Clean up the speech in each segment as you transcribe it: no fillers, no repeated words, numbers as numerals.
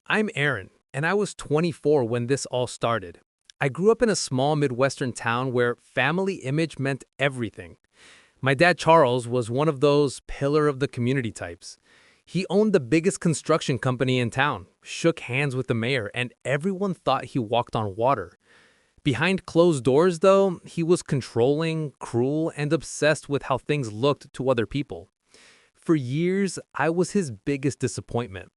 I'm Aaron, and I was 24 when this all started. I grew up in a small Midwestern town where family image meant everything. My dad, Charles, was one of those pillar of the community types. He owned the biggest construction company in town, shook hands with the mayor, and everyone thought he walked on water. Behind closed doors, though, he was controlling, cruel, and obsessed with how things looked to other people. For years, I was his biggest disappointment.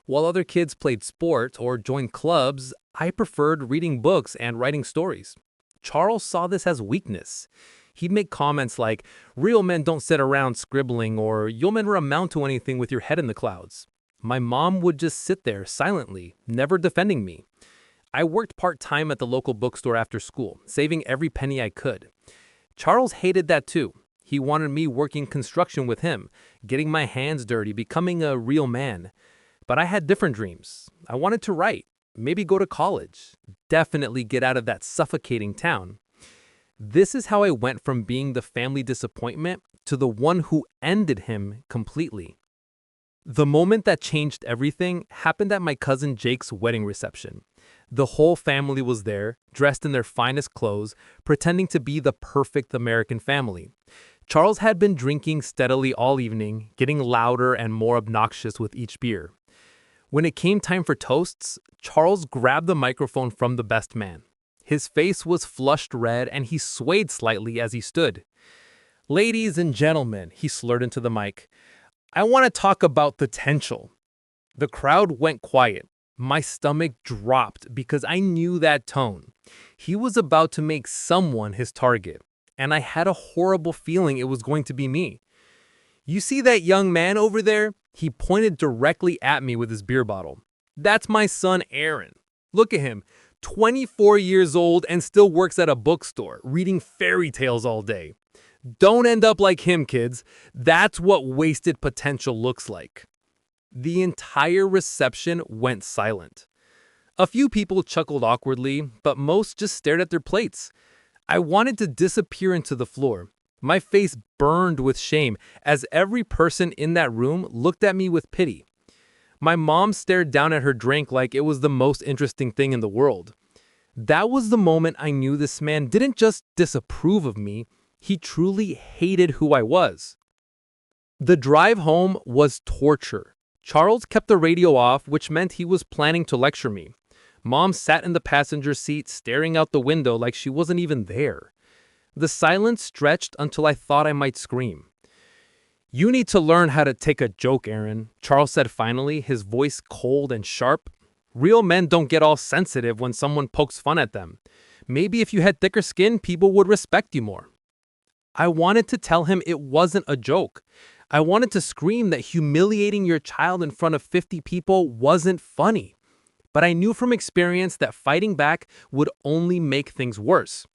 While other kids played sports or joined clubs, I preferred reading books and writing stories. Charles saw this as weakness. He'd make comments like, "Real men don't sit around scribbling," or "You'll never amount to anything with your head in the clouds." My mom would just sit there silently, never defending me. I worked part-time at the local bookstore after school, saving every penny I could. Charles hated that too. He wanted me working construction with him, getting my hands dirty, becoming a real man. But I had different dreams. I wanted to write, maybe go to college, definitely get out of that suffocating town. This is how I went from being the family disappointment to the one who ended him completely. The moment that changed everything happened at my cousin Jake's wedding reception. The whole family was there, dressed in their finest clothes, pretending to be the perfect American family. Charles had been drinking steadily all evening, getting louder and more obnoxious with each beer. When it came time for toasts, Charles grabbed the microphone from the best man. His face was flushed red and he swayed slightly as he stood. "Ladies and gentlemen," he slurred into the mic, "I want to talk about potential." The crowd went quiet. My stomach dropped because I knew that tone. He was about to make someone his target, and I had a horrible feeling it was going to be me. "You see that young man over there?" He pointed directly at me with his beer bottle. "That's my son Aaron. Look at him, 24 years old and still works at a bookstore, reading fairy tales all day. Don't end up like him, kids. That's what wasted potential looks like." The entire reception went silent. A few people chuckled awkwardly, but most just stared at their plates. I wanted to disappear into the floor. My face burned with shame as every person in that room looked at me with pity. My mom stared down at her drink like it was the most interesting thing in the world. That was the moment I knew this man didn't just disapprove of me, he truly hated who I was. The drive home was torture. Charles kept the radio off, which meant he was planning to lecture me. Mom sat in the passenger seat staring out the window like she wasn't even there. The silence stretched until I thought I might scream. "You need to learn how to take a joke, Aaron," Charles said finally, his voice cold and sharp. "Real men don't get all sensitive when someone pokes fun at them. Maybe if you had thicker skin, people would respect you more." I wanted to tell him it wasn't a joke. I wanted to scream that humiliating your child in front of 50 people wasn't funny. But I knew from experience that fighting back would only make things worse.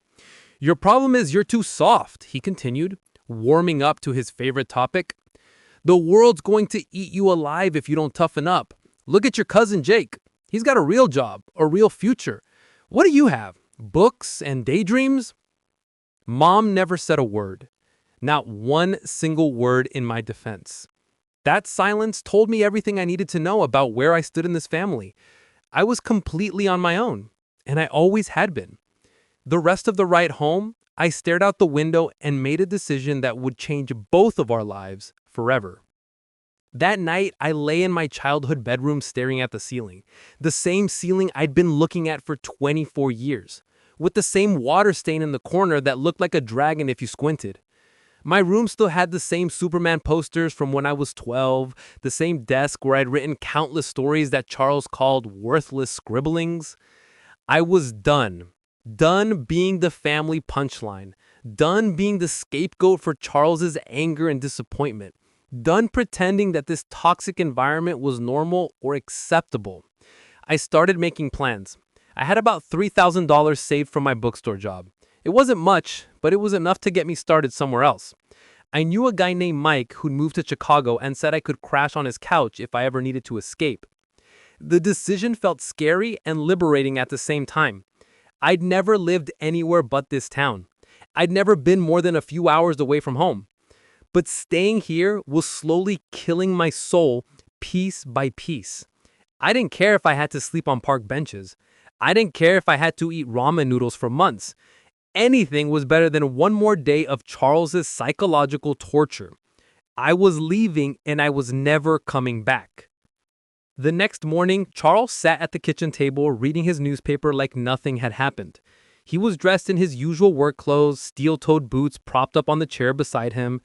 "Your problem is you're too soft," he continued, warming up to his favorite topic. "The world's going to eat you alive if you don't toughen up. Look at your cousin Jake. He's got a real job, a real future. What do you have? Books and daydreams?" Mom never said a word. Not one single word in my defense. That silence told me everything I needed to know about where I stood in this family. I was completely on my own, and I always had been. The rest of the ride home, I stared out the window and made a decision that would change both of our lives forever. That night, I lay in my childhood bedroom staring at the ceiling. The same ceiling I'd been looking at for 24 years, with the same water stain in the corner that looked like a dragon if you squinted. My room still had the same Superman posters from when I was 12, the same desk where I'd written countless stories that Charles called worthless scribblings. I was done. Done being the family punchline. Done being the scapegoat for Charles's anger and disappointment. Done pretending that this toxic environment was normal or acceptable. I started making plans. I had about $3,000 saved from my bookstore job. It wasn't much, but it was enough to get me started somewhere else. I knew a guy named Mike who'd moved to Chicago and said I could crash on his couch if I ever needed to escape. The decision felt scary and liberating at the same time. I'd never lived anywhere but this town. I'd never been more than a few hours away from home. But staying here was slowly killing my soul piece by piece. I didn't care if I had to sleep on park benches. I didn't care if I had to eat ramen noodles for months. Anything was better than one more day of Charles's psychological torture. I was leaving and I was never coming back. The next morning, Charles sat at the kitchen table reading his newspaper like nothing had happened. He was dressed in his usual work clothes, steel-toed boots propped up on the chair beside him.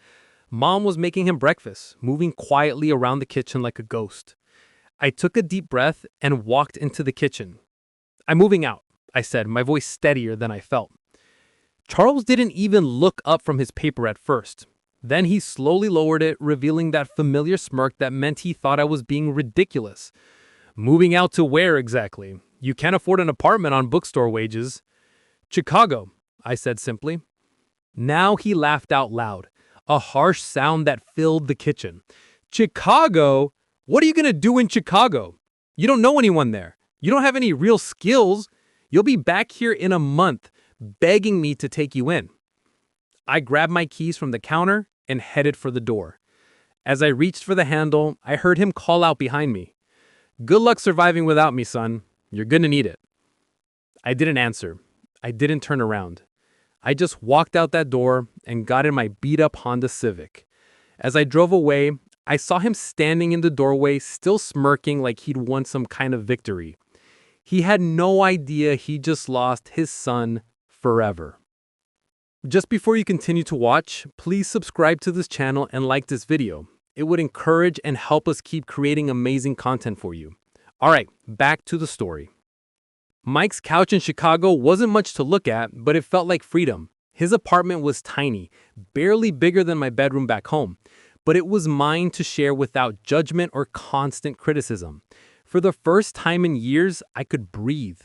Mom was making him breakfast, moving quietly around the kitchen like a ghost. I took a deep breath and walked into the kitchen. "I'm moving out," I said, my voice steadier than I felt. Charles didn't even look up from his paper at first. Then he slowly lowered it, revealing that familiar smirk that meant he thought I was being ridiculous. "Moving out to where exactly? You can't afford an apartment on bookstore wages." "Chicago," I said simply. Now he laughed out loud, a harsh sound that filled the kitchen. "Chicago? What are you going to do in Chicago? You don't know anyone there. You don't have any real skills. You'll be back here in a month, begging me to take you in." I grabbed my keys from the counter and headed for the door. As I reached for the handle, I heard him call out behind me. "Good luck surviving without me, son. You're gonna need it." I didn't answer. I didn't turn around. I just walked out that door and got in my beat-up Honda Civic. As I drove away, I saw him standing in the doorway, still smirking like he'd won some kind of victory. He had no idea he just lost his son forever. Just before you continue to watch, please subscribe to this channel and like this video. It would encourage and help us keep creating amazing content for you. Alright, back to the story. Mike's couch in Chicago wasn't much to look at, but it felt like freedom. His apartment was tiny, barely bigger than my bedroom back home, but it was mine to share without judgment or constant criticism. For the first time in years, I could breathe.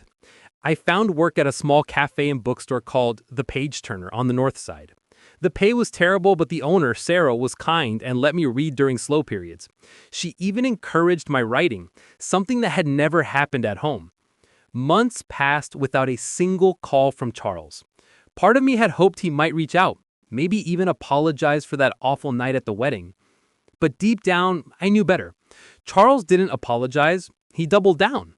I found work at a small cafe and bookstore called The Page Turner on the north side. The pay was terrible, but the owner, Sarah, was kind and let me read during slow periods. She even encouraged my writing, something that had never happened at home. Months passed without a single call from Charles. Part of me had hoped he might reach out, maybe even apologize for that awful night at the wedding. But deep down, I knew better. Charles didn't apologize, he doubled down.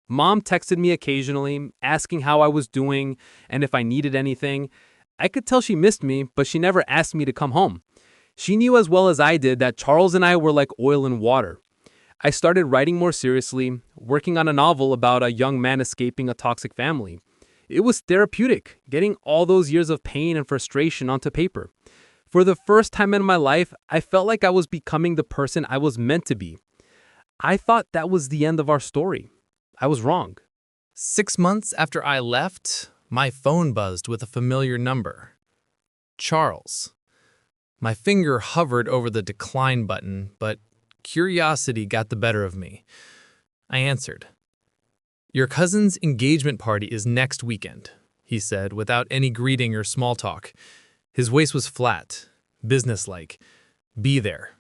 Mom texted me occasionally, asking how I was doing and if I needed anything. I could tell she missed me, but she never asked me to come home. She knew as well as I did that Charles and I were like oil and water. I started writing more seriously, working on a novel about a young man escaping a toxic family. It was therapeutic, getting all those years of pain and frustration onto paper. For the first time in my life, I felt like I was becoming the person I was meant to be. I thought that was the end of our story. I was wrong. 6 months after I left, my phone buzzed with a familiar number. Charles. My finger hovered over the decline button, but curiosity got the better of me. I answered. "Your cousin's engagement party is next weekend," he said, without any greeting or small talk. His voice was flat, businesslike. "Be there."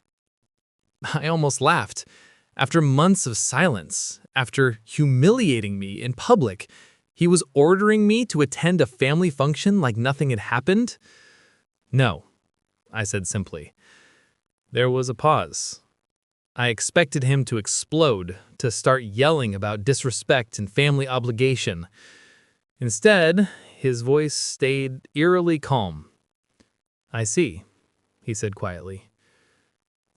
I almost laughed. After months of silence, after humiliating me in public, he was ordering me to attend a family function like nothing had happened? "No," I said simply. There was a pause. I expected him to explode, to start yelling about disrespect and family obligation. Instead, his voice stayed eerily calm. "I see," he said quietly.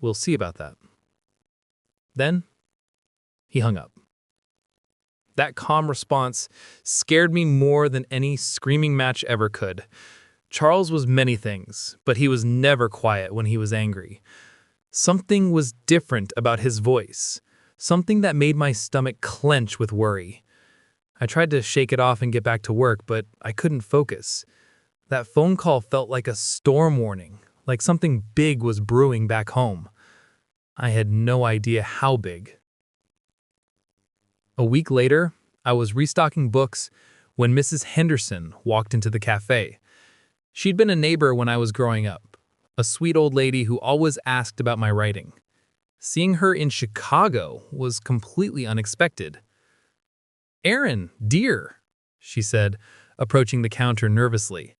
"We'll see about that." Then, he hung up. That calm response scared me more than any screaming match ever could. Charles was many things, but he was never quiet when he was angry. Something was different about his voice, something that made my stomach clench with worry. I tried to shake it off and get back to work, but I couldn't focus. That phone call felt like a storm warning, like something big was brewing back home. I had no idea how big. A week later, I was restocking books when Mrs. Henderson walked into the cafe. She'd been a neighbor when I was growing up, a sweet old lady who always asked about my writing. Seeing her in Chicago was completely unexpected. "Aaron, dear," she said, approaching the counter nervously.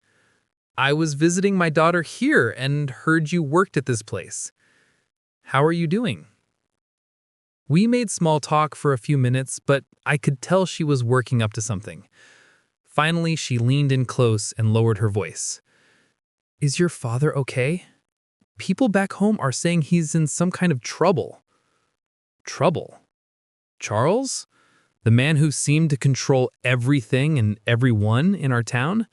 "I was visiting my daughter here and heard you worked at this place. How are you doing?" We made small talk for a few minutes, but I could tell she was working up to something. Finally, she leaned in close and lowered her voice. Is your father okay? People back home are saying he's in some kind of trouble. Trouble? Charles? The man who seemed to control everything and everyone in our town?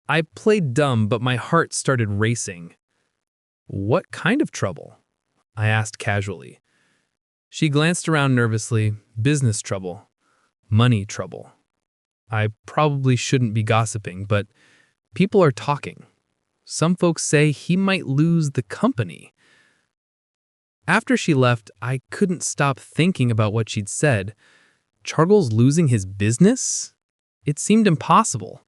I played dumb, but my heart started racing. What kind of trouble? I asked casually. She glanced around nervously. Business trouble. Money trouble. I probably shouldn't be gossiping, but people are talking. Some folks say he might lose the company. After she left, I couldn't stop thinking about what she'd said. Charles losing his business? It seemed impossible.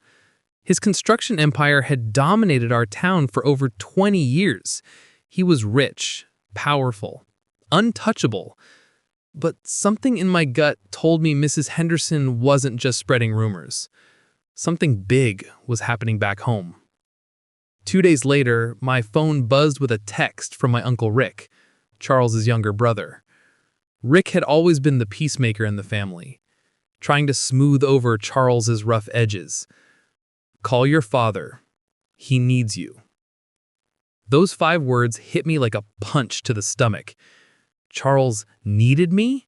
His construction empire had dominated our town for over 20 years. He was rich, powerful, untouchable. But something in my gut told me Mrs. Henderson wasn't just spreading rumors. Something big was happening back home. 2 days later, my phone buzzed with a text from my Uncle Rick, Charles's younger brother. Rick had always been the peacemaker in the family, trying to smooth over Charles's rough edges. Call your father. He needs you. Those 5 words hit me like a punch to the stomach. Charles needed me?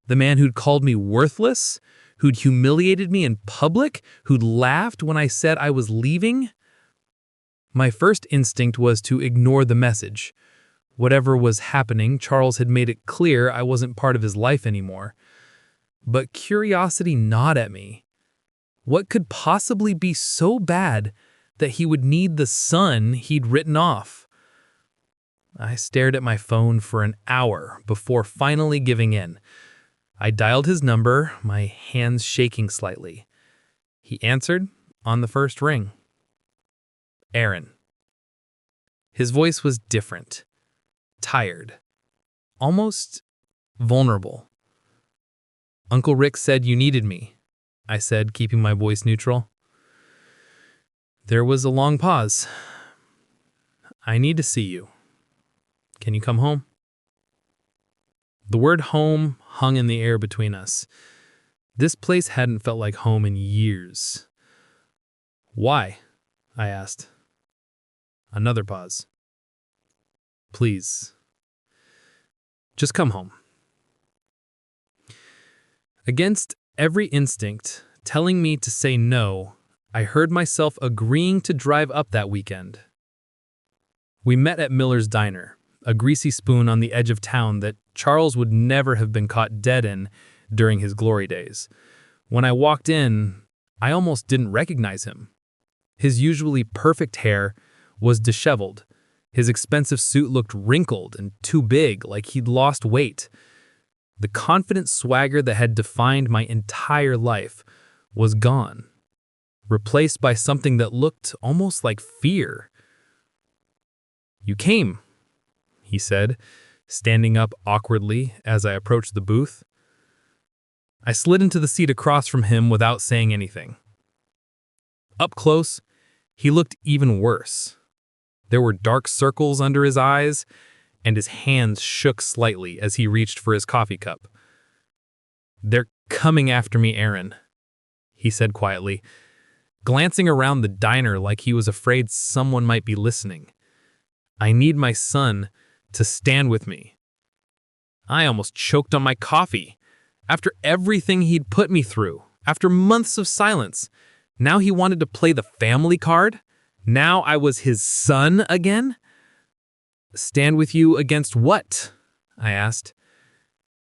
The man who'd called me worthless? Who'd humiliated me in public? Who'd laughed when I said I was leaving? My first instinct was to ignore the message. Whatever was happening, Charles had made it clear I wasn't part of his life anymore. But curiosity gnawed at me. What could possibly be so bad that he would need the son he'd written off? I stared at my phone for an hour before finally giving in. I dialed his number, my hands shaking slightly. He answered on the first ring. Aaron. His voice was different, tired, almost vulnerable. Uncle Rick said you needed me, I said, keeping my voice neutral. There was a long pause. I need to see you. Can you come home? The word home hung in the air between us. This place hadn't felt like home in years. Why? I asked. Another pause. Please. Just come home. Against every instinct telling me to say no, I heard myself agreeing to drive up that weekend. We met at Miller's Diner, a greasy spoon on the edge of town that Charles would never have been caught dead in during his glory days. When I walked in, I almost didn't recognize him. His usually perfect hair was disheveled. His expensive suit looked wrinkled and too big, like he'd lost weight. The confident swagger that had defined my entire life was gone, replaced by something that looked almost like fear. You came, he said, standing up awkwardly as I approached the booth. I slid into the seat across from him without saying anything. Up close, he looked even worse. There were dark circles under his eyes, and his hands shook slightly as he reached for his coffee cup. They're coming after me, Aaron, he said quietly, glancing around the diner like he was afraid someone might be listening. I need my son to stand with me. I almost choked on my coffee. After everything he'd put me through, after months of silence, now he wanted to play the family card? Now I was his son again? Stand with you against what? I asked.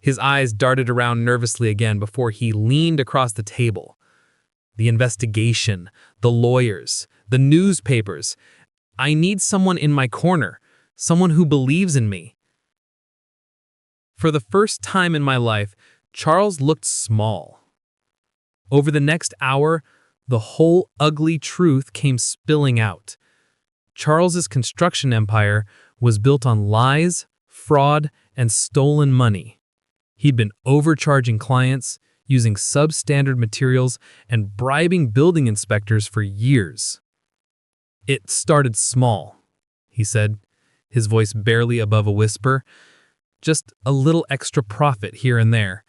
His eyes darted around nervously again before he leaned across the table. The investigation, the lawyers, the newspapers. I need someone in my corner, someone who believes in me. For the first time in my life, Charles looked small. Over the next hour, the whole ugly truth came spilling out. Charles's construction empire was built on lies, fraud, and stolen money. He'd been overcharging clients, using substandard materials, and bribing building inspectors for years. It started small, he said, his voice barely above a whisper. just a little extra profit here and there.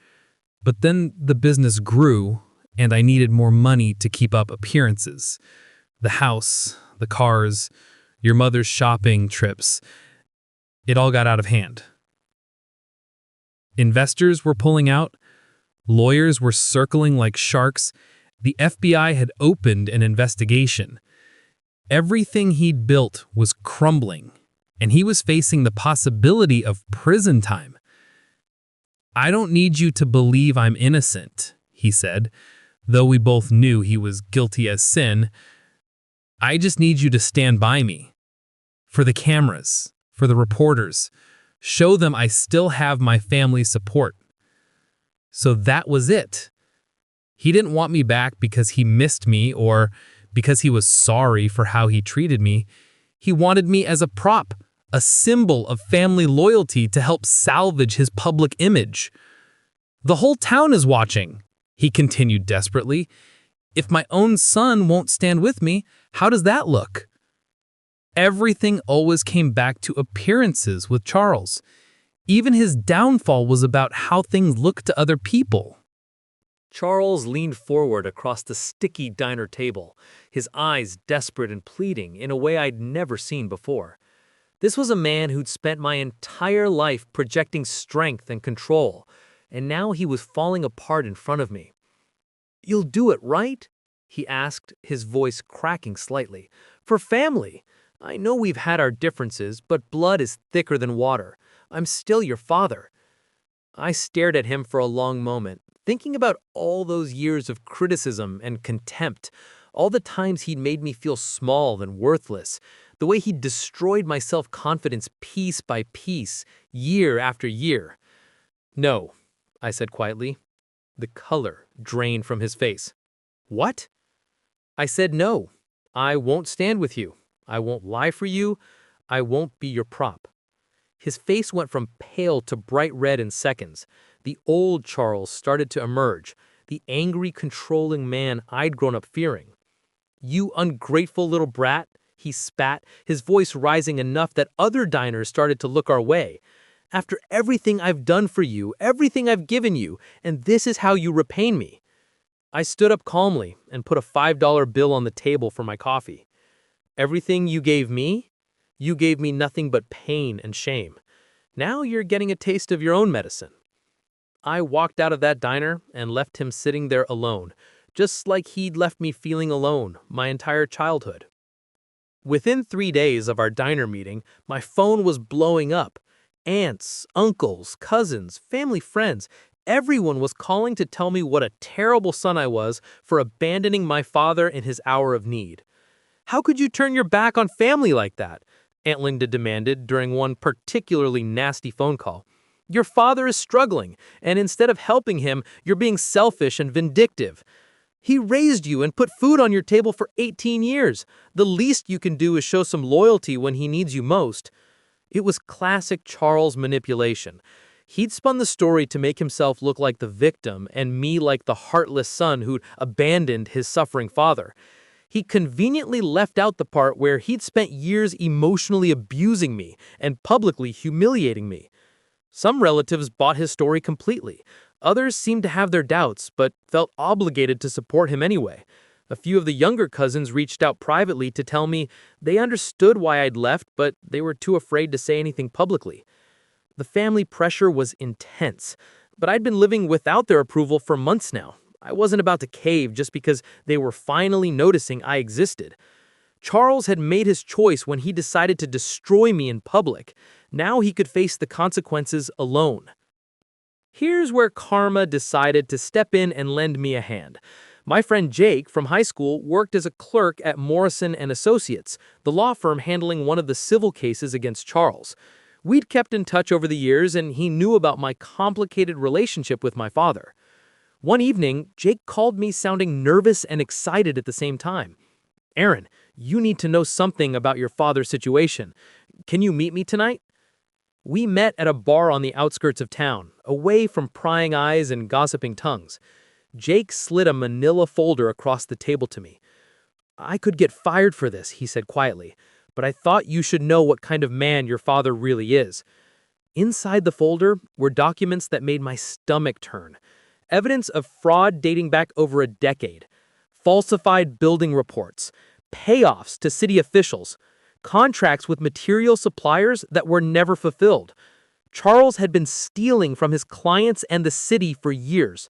But then the business grew, and I needed more money to keep up appearances. The house, the cars, your mother's shopping trips, it all got out of hand. Investors were pulling out, lawyers were circling like sharks, the FBI had opened an investigation. Everything he'd built was crumbling, and he was facing the possibility of prison time. "I don't need you to believe I'm innocent," he said, though we both knew he was guilty as sin. "I just need you to stand by me. For the cameras, for the reporters, show them I still have my family's support." So that was it. He didn't want me back because he missed me or because he was sorry for how he treated me. He wanted me as a prop, a symbol of family loyalty to help salvage his public image. "The whole town is watching," he continued desperately. "If my own son won't stand with me, how does that look?" Everything always came back to appearances with Charles. Even his downfall was about how things looked to other people. Charles leaned forward across the sticky diner table, his eyes desperate and pleading in a way I'd never seen before. This was a man who'd spent my entire life projecting strength and control, and now he was falling apart in front of me. "You'll do it, right?" he asked, his voice cracking slightly. "For family. I know we've had our differences, but blood is thicker than water. I'm still your father." I stared at him for a long moment, thinking about all those years of criticism and contempt, all the times he'd made me feel small and worthless, the way he'd destroyed my self-confidence piece by piece, year after year. "No," I said quietly. The color drained from his face. "What?" I said, "No, I won't stand with you. I won't lie for you. I won't be your prop." His face went from pale to bright red in seconds. The old Charles started to emerge, the angry, controlling man I'd grown up fearing. "You ungrateful little brat," he spat, his voice rising enough that other diners started to look our way. "After everything I've done for you, everything I've given you, and this is how you repay me." I stood up calmly and put a $5 bill on the table for my coffee. "Everything you gave me? You gave me nothing but pain and shame. Now you're getting a taste of your own medicine." I walked out of that diner and left him sitting there alone, just like he'd left me feeling alone my entire childhood. Within 3 days of our diner meeting, my phone was blowing up. Aunts, uncles, cousins, family friends, everyone was calling to tell me what a terrible son I was for abandoning my father in his hour of need. "How could you turn your back on family like that?" Aunt Linda demanded during one particularly nasty phone call. "Your father is struggling, and instead of helping him, you're being selfish and vindictive. He raised you and put food on your table for 18 years. The least you can do is show some loyalty when he needs you most." It was classic Charles manipulation. He'd spun the story to make himself look like the victim and me like the heartless son who'd abandoned his suffering father. He conveniently left out the part where he'd spent years emotionally abusing me and publicly humiliating me. Some relatives bought his story completely. Others seemed to have their doubts, but felt obligated to support him anyway. A few of the younger cousins reached out privately to tell me they understood why I'd left, but they were too afraid to say anything publicly. The family pressure was intense, but I'd been living without their approval for months now. I wasn't about to cave just because they were finally noticing I existed. Charles had made his choice when he decided to destroy me in public. Now he could face the consequences alone. Here's where karma decided to step in and lend me a hand. My friend Jake from high school worked as a clerk at Morrison & Associates, the law firm handling one of the civil cases against Charles. We'd kept in touch over the years, and he knew about my complicated relationship with my father. One evening, Jake called me sounding nervous and excited at the same time. "Aaron, you need to know something about your father's situation. Can you meet me tonight?" We met at a bar on the outskirts of town, away from prying eyes and gossiping tongues. Jake slid a manila folder across the table to me. "I could get fired for this," he said quietly, "but I thought you should know what kind of man your father really is." Inside the folder were documents that made my stomach turn. Evidence of fraud dating back over a decade. Falsified building reports. Payoffs to city officials. Contracts with material suppliers that were never fulfilled. Charles had been stealing from his clients and the city for years.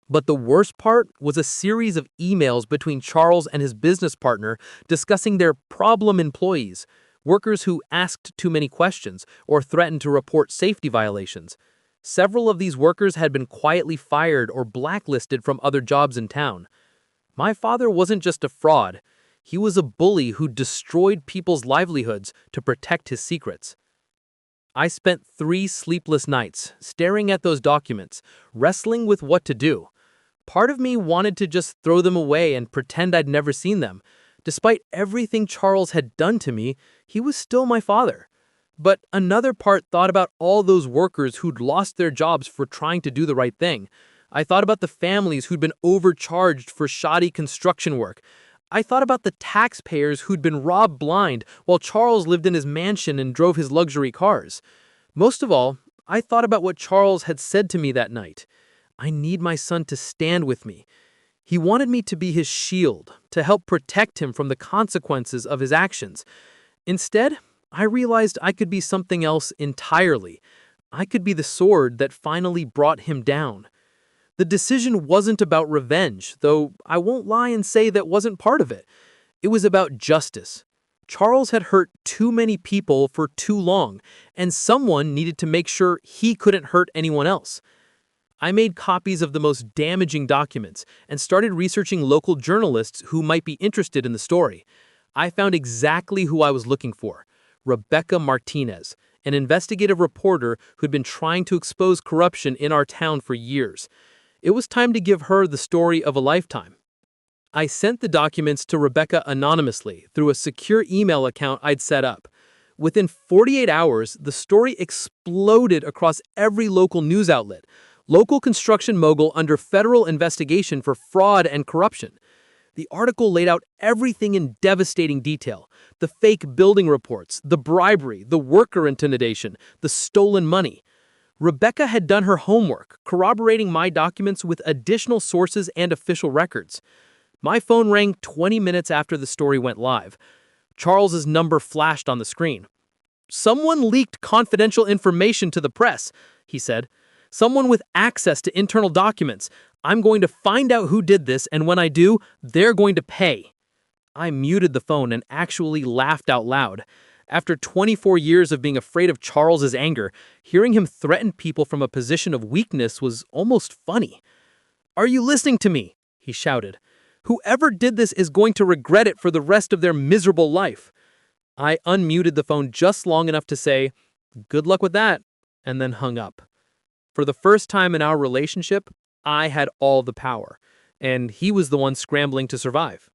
But the worst part was a series of emails between Charles and his business partner discussing their problem employees, workers who asked too many questions or threatened to report safety violations. Several of these workers had been quietly fired or blacklisted from other jobs in town. My father wasn't just a fraud. He was a bully who destroyed people's livelihoods to protect his secrets. I spent 3 sleepless nights staring at those documents, wrestling with what to do. Part of me wanted to just throw them away and pretend I'd never seen them. Despite everything Charles had done to me, he was still my father. But another part thought about all those workers who'd lost their jobs for trying to do the right thing. I thought about the families who'd been overcharged for shoddy construction work. I thought about the taxpayers who'd been robbed blind while Charles lived in his mansion and drove his luxury cars. Most of all, I thought about what Charles had said to me that night. I need my son to stand with me. He wanted me to be his shield, to help protect him from the consequences of his actions. Instead, I realized I could be something else entirely. I could be the sword that finally brought him down. The decision wasn't about revenge, though I won't lie and say that wasn't part of it. It was about justice. Charles had hurt too many people for too long, and someone needed to make sure he couldn't hurt anyone else. I made copies of the most damaging documents and started researching local journalists who might be interested in the story. I found exactly who I was looking for: Rebecca Martinez, an investigative reporter who'd been trying to expose corruption in our town for years. It was time to give her the story of a lifetime. I sent the documents to Rebecca anonymously through a secure email account I'd set up. Within 48 hours, the story exploded across every local news outlet. Local construction mogul under federal investigation for fraud and corruption. The article laid out everything in devastating detail: the fake building reports, the bribery, the worker intimidation, the stolen money. Rebecca had done her homework, corroborating my documents with additional sources and official records. My phone rang 20 minutes after the story went live. Charles's number flashed on the screen. "Someone leaked confidential information to the press," he said. "Someone with access to internal documents. I'm going to find out who did this, and when I do, they're going to pay." I muted the phone and actually laughed out loud. After 24 years of being afraid of Charles's anger, hearing him threaten people from a position of weakness was almost funny. "Are you listening to me?" he shouted. "Whoever did this is going to regret it for the rest of their miserable life." I unmuted the phone just long enough to say, "Good luck with that," and then hung up. For the first time in our relationship, I had all the power, and he was the one scrambling to survive.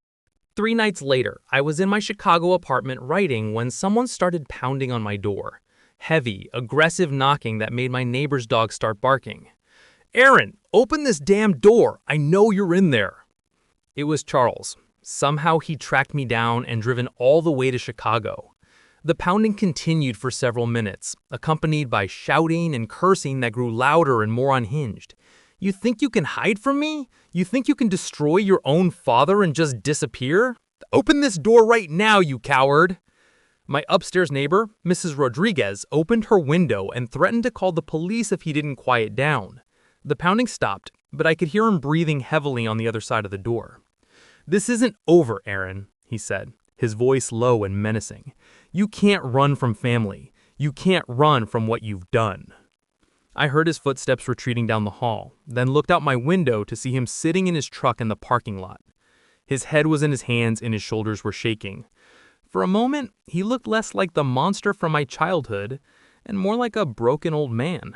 3 nights later, I was in my Chicago apartment writing when someone started pounding on my door. Heavy, aggressive knocking that made my neighbor's dog start barking. "Aaron, open this damn door! I know you're in there!" It was Charles. Somehow he tracked me down and driven all the way to Chicago. The pounding continued for several minutes, accompanied by shouting and cursing that grew louder and more unhinged. "You think you can hide from me? You think you can destroy your own father and just disappear? Open this door right now, you coward!" My upstairs neighbor, Mrs. Rodriguez, opened her window and threatened to call the police if he didn't quiet down. The pounding stopped, but I could hear him breathing heavily on the other side of the door. "This isn't over, Aaron," he said, his voice low and menacing. "You can't run from family. You can't run from what you've done." I heard his footsteps retreating down the hall, then looked out my window to see him sitting in his truck in the parking lot. His head was in his hands and his shoulders were shaking. For a moment, he looked less like the monster from my childhood and more like a broken old man.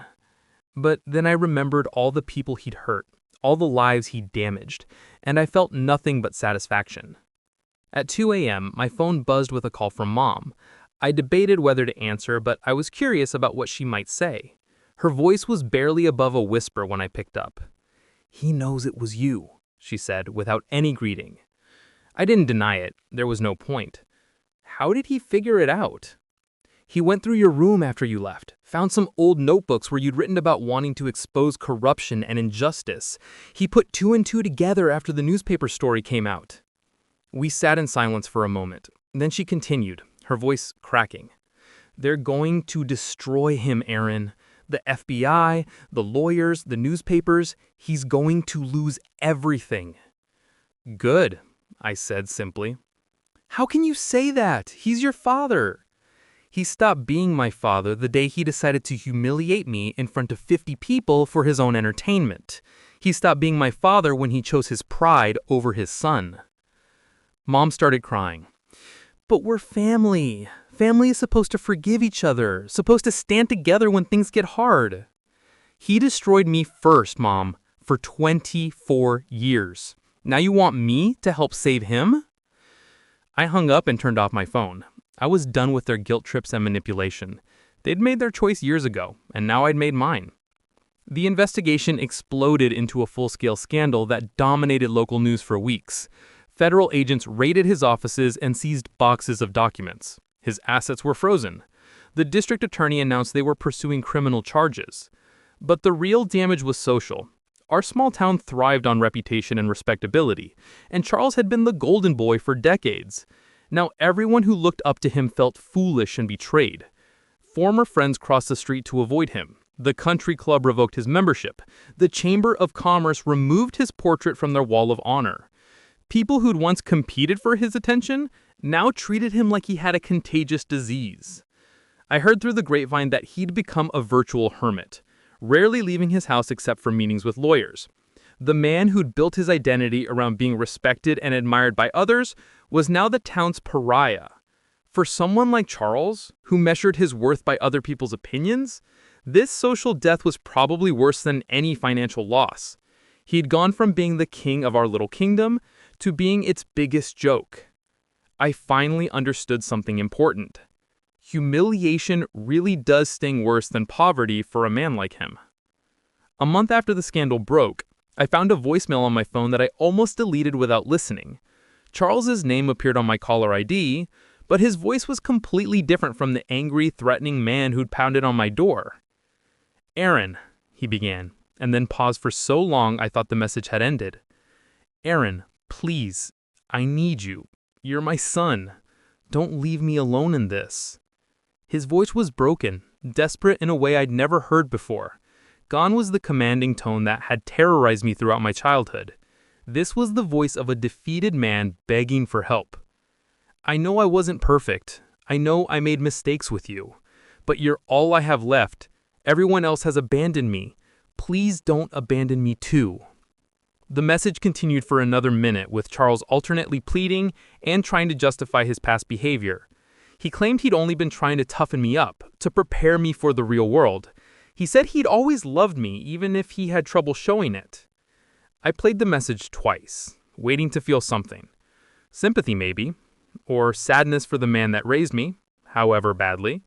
But then I remembered all the people he'd hurt, all the lives he'd damaged, and I felt nothing but satisfaction. At 2 a.m., my phone buzzed with a call from Mom. I debated whether to answer, but I was curious about what she might say. Her voice was barely above a whisper when I picked up. "He knows it was you," she said, without any greeting. I didn't deny it. There was no point. How did he figure it out? He went through your room after you left, found some old notebooks where you'd written about wanting to expose corruption and injustice. He put two and two together after the newspaper story came out." We sat in silence for a moment. Then she continued, her voice cracking. "They're going to destroy him, Aaron. The FBI, the lawyers, the newspapers. He's going to lose everything." "Good," I said simply. "How can you say that? He's your father." "He stopped being my father the day he decided to humiliate me in front of 50 people for his own entertainment. He stopped being my father when he chose his pride over his son." Mom started crying. "But we're family. Family is supposed to forgive each other, supposed to stand together when things get hard." "He destroyed me first, Mom, for 24 years. Now you want me to help save him?" I hung up and turned off my phone. I was done with their guilt trips and manipulation. They'd made their choice years ago, and now I'd made mine. The investigation exploded into a full-scale scandal that dominated local news for weeks. Federal agents raided his offices and seized boxes of documents. His assets were frozen. The district attorney announced they were pursuing criminal charges. But the real damage was social. Our small town thrived on reputation and respectability, and Charles had been the golden boy for decades. Now everyone who looked up to him felt foolish and betrayed. Former friends crossed the street to avoid him. The country club revoked his membership. The Chamber of Commerce removed his portrait from their wall of honor. People who'd once competed for his attention now treated him like he had a contagious disease. I heard through the grapevine that he'd become a virtual hermit, rarely leaving his house except for meetings with lawyers. The man who'd built his identity around being respected and admired by others was now the town's pariah. For someone like Charles, who measured his worth by other people's opinions, this social death was probably worse than any financial loss. He'd gone from being the king of our little kingdom to being its biggest joke. I finally understood something important. Humiliation really does sting worse than poverty for a man like him. A month after the scandal broke, I found a voicemail on my phone that I almost deleted without listening. Charles's name appeared on my caller ID, but his voice was completely different from the angry, threatening man who'd pounded on my door. "Aaron," he began, and then paused for so long I thought the message had ended. "Aaron, please, I need you. You're my son. Don't leave me alone in this." His voice was broken, desperate in a way I'd never heard before. Gone was the commanding tone that had terrorized me throughout my childhood. This was the voice of a defeated man begging for help. "I know I wasn't perfect. I know I made mistakes with you. But you're all I have left. Everyone else has abandoned me. Please don't abandon me too." The message continued for another minute, with Charles alternately pleading and trying to justify his past behavior. He claimed he'd only been trying to toughen me up, to prepare me for the real world. He said he'd always loved me, even if he had trouble showing it. I played the message twice, waiting to feel something. Sympathy, maybe, or sadness for the man that raised me, however badly.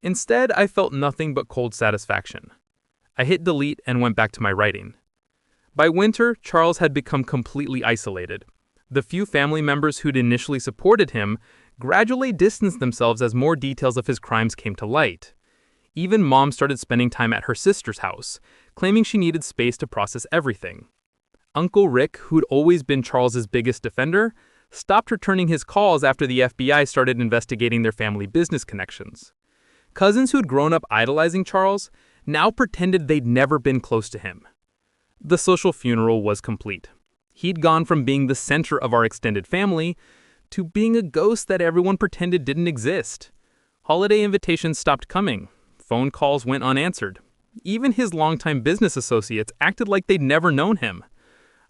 Instead, I felt nothing but cold satisfaction. I hit delete and went back to my writing. By winter, Charles had become completely isolated. The few family members who'd initially supported him gradually distanced themselves as more details of his crimes came to light. Even Mom started spending time at her sister's house, claiming she needed space to process everything. Uncle Rick, who'd always been Charles's biggest defender, stopped returning his calls after the FBI started investigating their family business connections. Cousins who'd grown up idolizing Charles now pretended they'd never been close to him. The social funeral was complete. He'd gone from being the center of our extended family to being a ghost that everyone pretended didn't exist. Holiday invitations stopped coming. Phone calls went unanswered. Even his longtime business associates acted like they'd never known him.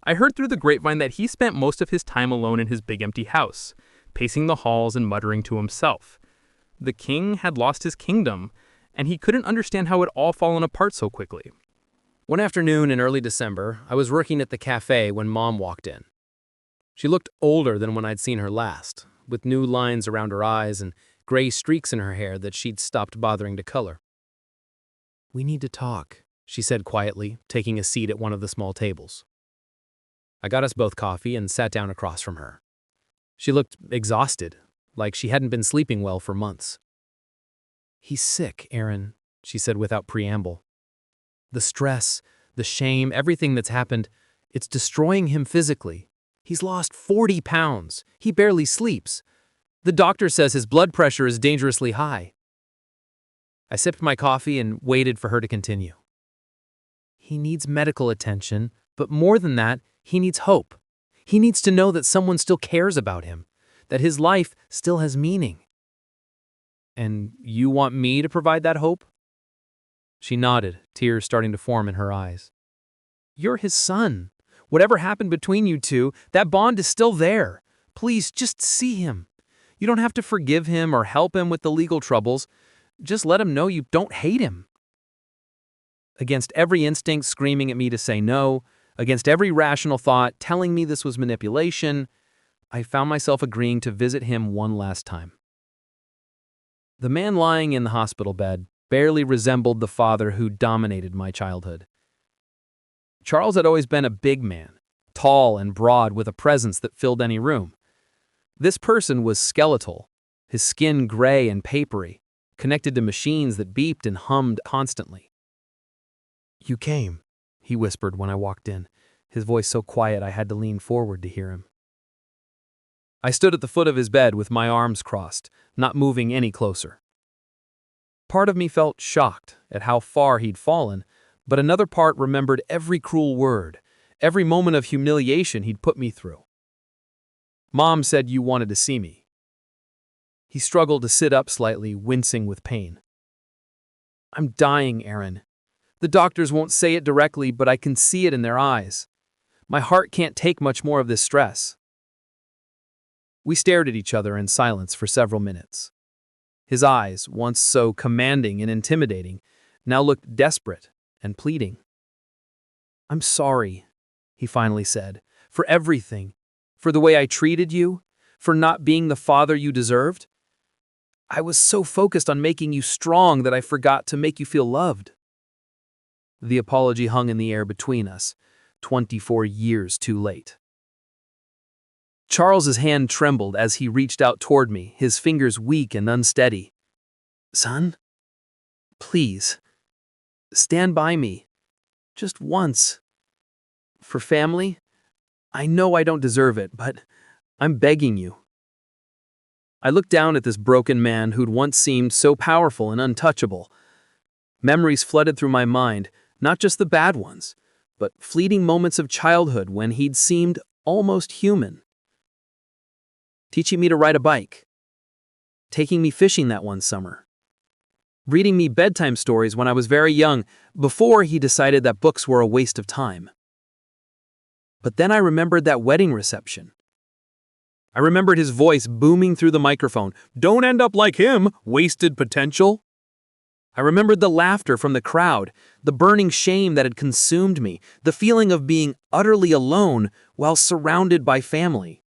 I heard through the grapevine that he spent most of his time alone in his big empty house, pacing the halls and muttering to himself. The king had lost his kingdom, and he couldn't understand how it all fallen apart so quickly. One afternoon in early December, I was working at the cafe when Mom walked in. She looked older than when I'd seen her last, with new lines around her eyes and gray streaks in her hair that she'd stopped bothering to color. "We need to talk," she said quietly, taking a seat at one of the small tables. I got us both coffee and sat down across from her. She looked exhausted, like she hadn't been sleeping well for months. "He's sick, Aaron," she said without preamble. "The stress, the shame, everything that's happened, it's destroying him physically. He's lost 40 pounds. He barely sleeps. The doctor says his blood pressure is dangerously high." I sipped my coffee and waited for her to continue. "He needs medical attention, but more than that, he needs hope. He needs to know that someone still cares about him, that his life still has meaning." "And you want me to provide that hope?" She nodded, tears starting to form in her eyes. "You're his son. Whatever happened between you two, that bond is still there. Please, just see him. You don't have to forgive him or help him with the legal troubles. Just let him know you don't hate him." Against every instinct screaming at me to say no, against every rational thought telling me this was manipulation, I found myself agreeing to visit him one last time. The man lying in the hospital bed barely resembled the father who dominated my childhood. Charles had always been a big man, tall and broad with a presence that filled any room. This person was skeletal, his skin gray and papery, connected to machines that beeped and hummed constantly. "You came," he whispered when I walked in, his voice so quiet I had to lean forward to hear him. I stood at the foot of his bed with my arms crossed, not moving any closer. Part of me felt shocked at how far he'd fallen, but another part remembered every cruel word, every moment of humiliation he'd put me through. "Mom said you wanted to see me." He struggled to sit up slightly, wincing with pain. "I'm dying, Aaron. The doctors won't say it directly, but I can see it in their eyes. My heart can't take much more of this stress." We stared at each other in silence for several minutes. His eyes, once so commanding and intimidating, now looked desperate and pleading. "I'm sorry," he finally said, "for everything, for the way I treated you, for not being the father you deserved. I was so focused on making you strong that I forgot to make you feel loved." The apology hung in the air between us, 24 years too late. Charles's hand trembled as he reached out toward me, his fingers weak and unsteady. "Son, please, stand by me. Just once. For family. I know I don't deserve it, but I'm begging you." I looked down at this broken man who'd once seemed so powerful and untouchable. Memories flooded through my mind, not just the bad ones, but fleeting moments of childhood when he'd seemed almost human. Teaching me to ride a bike. Taking me fishing that one summer. Reading me bedtime stories when I was very young, before he decided that books were a waste of time. But then I remembered that wedding reception. I remembered his voice booming through the microphone. "Don't end up like him, wasted potential." I remembered the laughter from the crowd, the burning shame that had consumed me, the feeling of being utterly alone while surrounded by family.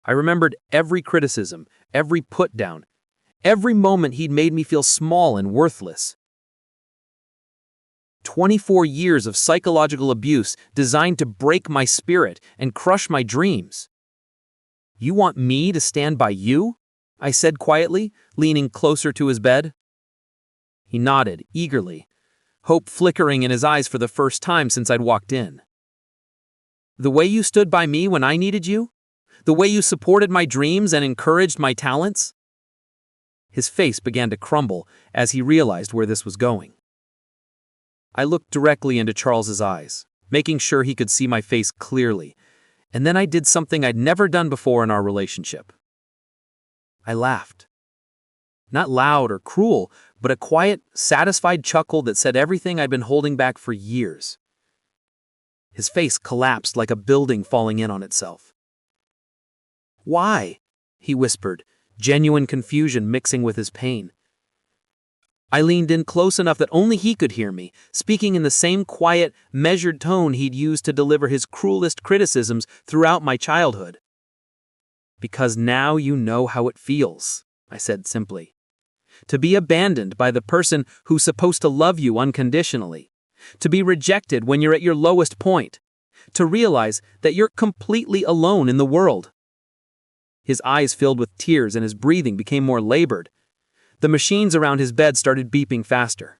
I remembered every criticism, every put-down, every moment he'd made me feel small and worthless. 24 years of psychological abuse designed to break my spirit and crush my dreams. "You want me to stand by you?" I said quietly, leaning closer to his bed. He nodded, eagerly, hope flickering in his eyes for the first time since I'd walked in. "The way you stood by me when I needed you? The way you supported my dreams and encouraged my talents?" His face began to crumble as he realized where this was going. I looked directly into Charles's eyes, making sure he could see my face clearly, and then I did something I'd never done before in our relationship. I laughed. Not loud or cruel, but a quiet, satisfied chuckle that said everything I'd been holding back for years. His face collapsed like a building falling in on itself. "Why?" he whispered, genuine confusion mixing with his pain. I leaned in close enough that only he could hear me, speaking in the same quiet, measured tone he'd used to deliver his cruelest criticisms throughout my childhood. "Because now you know how it feels," I said simply. "To be abandoned by the person who's supposed to love you unconditionally. To be rejected when you're at your lowest point. To realize that you're completely alone in the world." His eyes filled with tears and his breathing became more labored. The machines around his bed started beeping faster.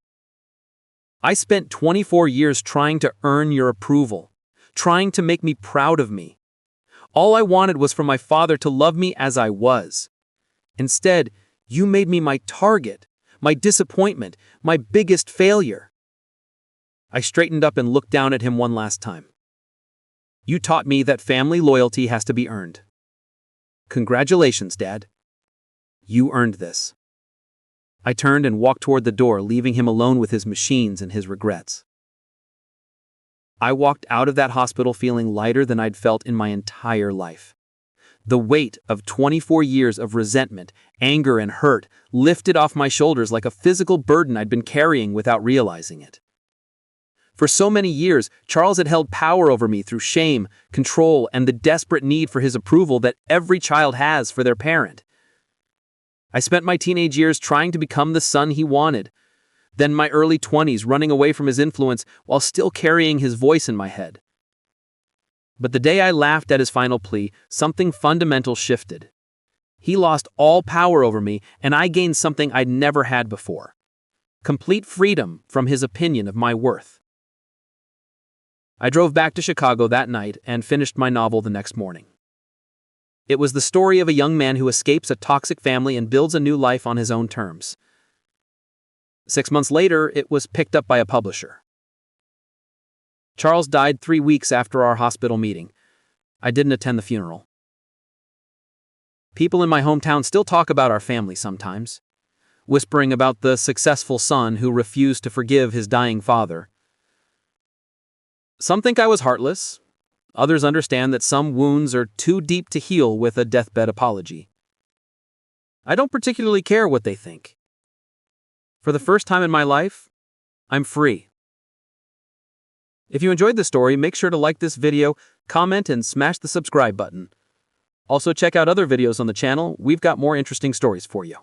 I spent 24 years trying to earn your approval, trying to make me proud of me. All I wanted was for my father to love me as I was. Instead, you made me my target, my disappointment, my biggest failure. I straightened up and looked down at him one last time. You taught me that family loyalty has to be earned. Congratulations, Dad. You earned this. I turned and walked toward the door, leaving him alone with his machines and his regrets. I walked out of that hospital feeling lighter than I'd felt in my entire life. The weight of 24 years of resentment, anger, and hurt lifted off my shoulders like a physical burden I'd been carrying without realizing it. For so many years, Charles had held power over me through shame, control, and the desperate need for his approval that every child has for their parent. I spent my teenage years trying to become the son he wanted, then my early 20s running away from his influence while still carrying his voice in my head. But the day I laughed at his final plea, something fundamental shifted. He lost all power over me, and I gained something I'd never had before: complete freedom from his opinion of my worth. I drove back to Chicago that night and finished my novel the next morning. It was the story of a young man who escapes a toxic family and builds a new life on his own terms. 6 months later, it was picked up by a publisher. Charles died 3 weeks after our hospital meeting. I didn't attend the funeral. People in my hometown still talk about our family sometimes, whispering about the successful son who refused to forgive his dying father. Some think I was heartless. Others understand that some wounds are too deep to heal with a deathbed apology. I don't particularly care what they think. For the first time in my life, I'm free. If you enjoyed the story, make sure to like this video, comment, and smash the subscribe button. Also, check out other videos on the channel. We've got more interesting stories for you.